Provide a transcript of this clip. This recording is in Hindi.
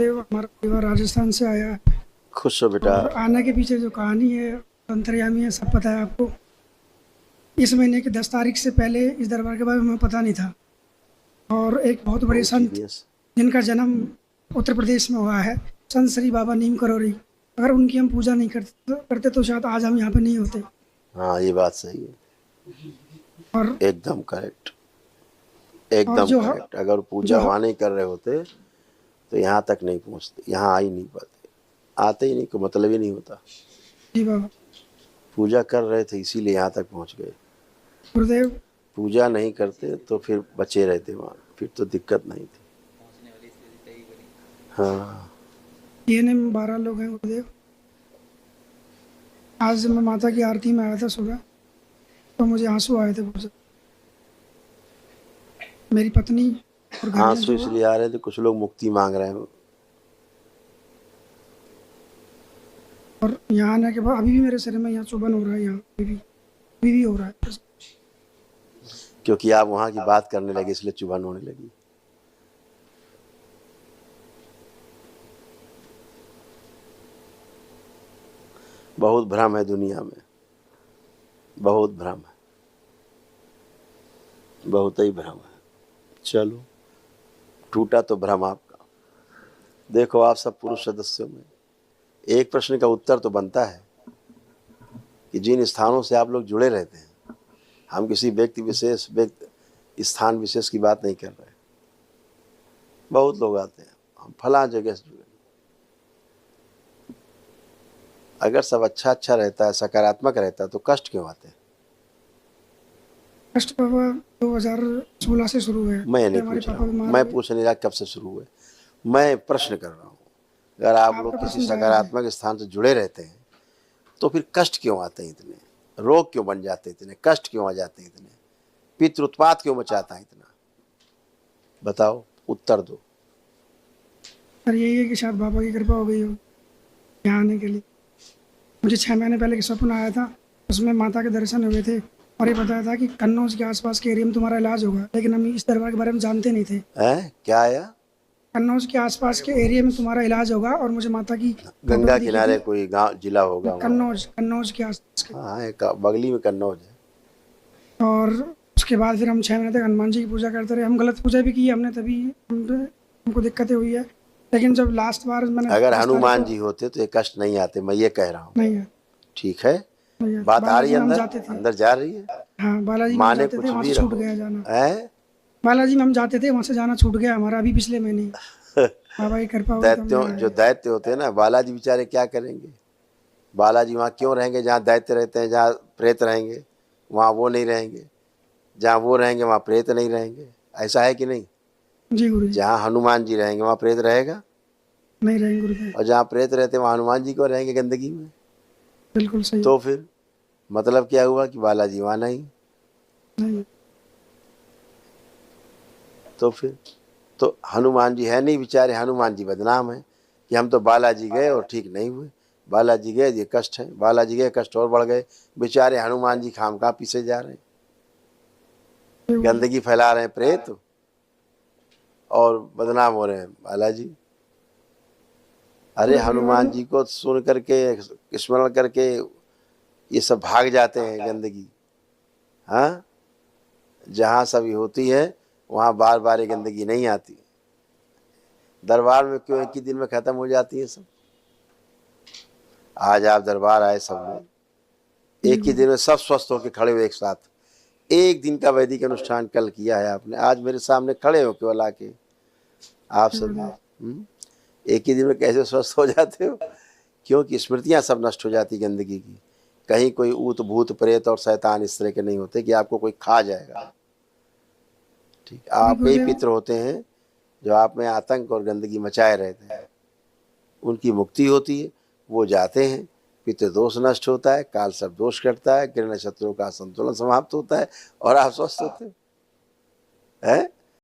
हमारा परिवार राजस्थान से आया है खुश हो बेटा। और आने के पीछे जो कहानी है अंतर्यामी है, सब पता है आपको। इस महीने की 10 तारीख से पहले इस दरबार के बारे में हमें पता नहीं था। और एक बहुत बड़े बहुत संत जीनियस। जिनका जन्म उत्तर प्रदेश में हुआ है, संत श्री बाबा नीम करोड़ी, अगर उनकी हम पूजा नहीं करते तो शायद आज हम यहाँ पे नहीं होते। हाँ ये बात सही है, और एकदम करेक्ट, और एकदम जो करेक्ट। अगर जो पूजा वहाँ नहीं कर रहे होते तो यहाँ तक नहीं पहुँचते, यहाँ आ ही नहीं पाते, आते ही नहीं, कोई मतलब ही नहीं होता। जी बाबा पूजा कर रहे थे इसीलिए यहाँ तक पहुँच गए। गुरुदेव, पूजा नहीं करते तो फिर बचे रहते वहाँ, फिर तो दिक्कत नहीं थी। हाँ डीएनए में 12 लोग हैं गुरुदेव। आज मैं माता की आरती में आया था सुबह, तो मुझे आंसू आए थे बहुत ज़्यादा। मेरी पत्नी और घर में आंसू जो इसलिए आ रहे थे, कुछ लोग मुक्ति मांग रहे हैं। और यहाँ आने के बाद अभी भी मेरे शरीर में यहाँ चुभन हो रहा है, यहाँ अभी भी हो रहा है। क्योंकि आप वहाँ की बात करने लगे इसलिए चुभन होने लगी। बहुत भ्रम है दुनिया में, बहुत भ्रम है, बहुत ही भ्रम है। चलो टूटा तो भ्रम आपका। देखो आप सब पुरुष सदस्यों में एक प्रश्न का उत्तर तो बनता है कि जिन स्थानों से आप लोग जुड़े रहते हैं, हम किसी व्यक्ति विशेष स्थान विशेष की बात नहीं कर रहे। बहुत लोग आते हैं हम फला जगह से जुड़े। अगर सब अच्छा रहता है, सकारात्मक रहता है, तो कष्ट क्यों आते हैं? कष्ट बाबा 2016 से शुरू हुए। मैं नहीं हमारे पूछ रहा पापा हूँ, बीमार मैं हुए। पूछ नहीं रहा कब से शुरू हुए, मैं प्रश्न कर रहा हूँ। अगर आप लोग आपका किसी प्रश्न जायज़ है। सकारात्मक स्थान से जुड़े रहते हैं तो फिर कष्ट क्यों आते हैं इतने, रोग क्यों बन जाते हैं इतने, कष्ट क्यों आ जाते हैं इतने, पितृ उत्पात क्यों मचाता है इतना? बताओ, उत्तर दो। पर यही है कि शायद बाबा की कृपा हो गई हो यहाँ आने के लिए। मुझे 6 महीने पहले एक सपना आया था, उसमें माता के दर्शन हुए थे और ये बताया था कि कन्नौज के आसपास के एरिया में तुम्हारा इलाज होगा, लेकिन हम इस दरबार के बारे में जानते नहीं थे। हैं क्या आया? कन्नौज के आसपास के एरिया में तुम्हारा इलाज होगा और मुझे माता की फोटो गंगा भी दिखी किनारे थी। कोई गांव जिला होगा वहाँ। कन्नौज के आसपास के। हाँ एक बगली में कन्नौज है। और उसके बाद फिर हम 6 महीने तक हनुमान जी की पूजा करते रहे। हम गलत पूजा भी की हमने, तभी हमको दिक्कतें हुई है। लेकिन जब लास्ट बार मैंने अगर 10 तारीख हनुमान को जी होते तो ये कष्ट नहीं आते, मैं ये कह रहा हूँ। नहीं है, ठीक है, नहीं है। बात आ रही बालाजी है, में हम अंदर जाते थे। अंदर जा रही है। हाँ, बालाजी में हम माने जाते थे, कुछ वहाँ भी से छूट रहो गया जाना। है। बालाजी में हम जाते थे, वहाँ से जाना छूट गया हमारा, अभी पिछले महीने ही। बाबा की कृपा हुई तो हम दैत्यों, यहाँ जो आए। दैत्य होते हैं ना, बालाजी बेचारे क्या करेंगे? बालाजी वहाँ क्यों रहेंगे जहाँ दैत्य रहते हैं, जहाँ प्रेत रहेंगे वहाँ वो नहीं रहेंगे, जहाँ वो रहेंगे वहाँ प्रेत नहीं रहेंगे। ऐसा है कि नहीं? जी गुरु जी। जहाँ हनुमान जी रहेंगे वहाँ प्रेत रहेगा, नहीं रहेंगे गुरुदेव। और जहाँ प्रेत रहते हैं वहाँ हनुमान जी को रहेंगे गंदगी में। बिल्कुल सही। तो फिर मतलब क्या हुआ कि बालाजी वहाँ नहीं। नहीं। तो फिर तो हनुमान जी है नहीं बेचारे, हनुमान जी बदनाम है कि हम तो बालाजी गए और ठीक नहीं हुए, बालाजी गए ये कष्ट है, बालाजी गए कष्ट और बढ़ गए। बेचारे हनुमान जी खामखा पीछे जा रहे हैं, गंदगी फैला रहे हैं प्रेत, और बदनाम हो रहे हैं बालाजी। अरे हनुमान जी को सुन करके, स्मरण करके ये सब भाग जाते हैं गंदगी। हाँ, जहाँ सभी होती है वहाँ बार बार ये गंदगी नहीं आती। दरबार में क्यों एक ही दिन में खत्म हो जाती है सब? आज आप दरबार आए सब लोग, एक ही दिन में सब स्वस्थ होकर खड़े हुए एक साथ। एक दिन का वैदिक अनुष्ठान कल किया है आपने, आज मेरे सामने खड़े हो केवल आके आप सब एक ही दिन में कैसे स्वस्थ हो जाते हो? क्योंकि स्मृतियां सब नष्ट हो जाती गंदगी की। कहीं कोई ऊत भूत प्रेत और शैतान इस तरह के नहीं होते कि आपको कोई खा जाएगा। ठीक, आप ही पितृ होते हैं जो आप में आतंक और गंदगी मचाए रहते हैं, उनकी मुक्ति होती है, वो जाते हैं, पितृ दोष नष्ट होता है, काल सब दोष कटता है, किरण नक्षत्रों का संतुलन समाप्त होता है और आप स्वस्थ होते हैं।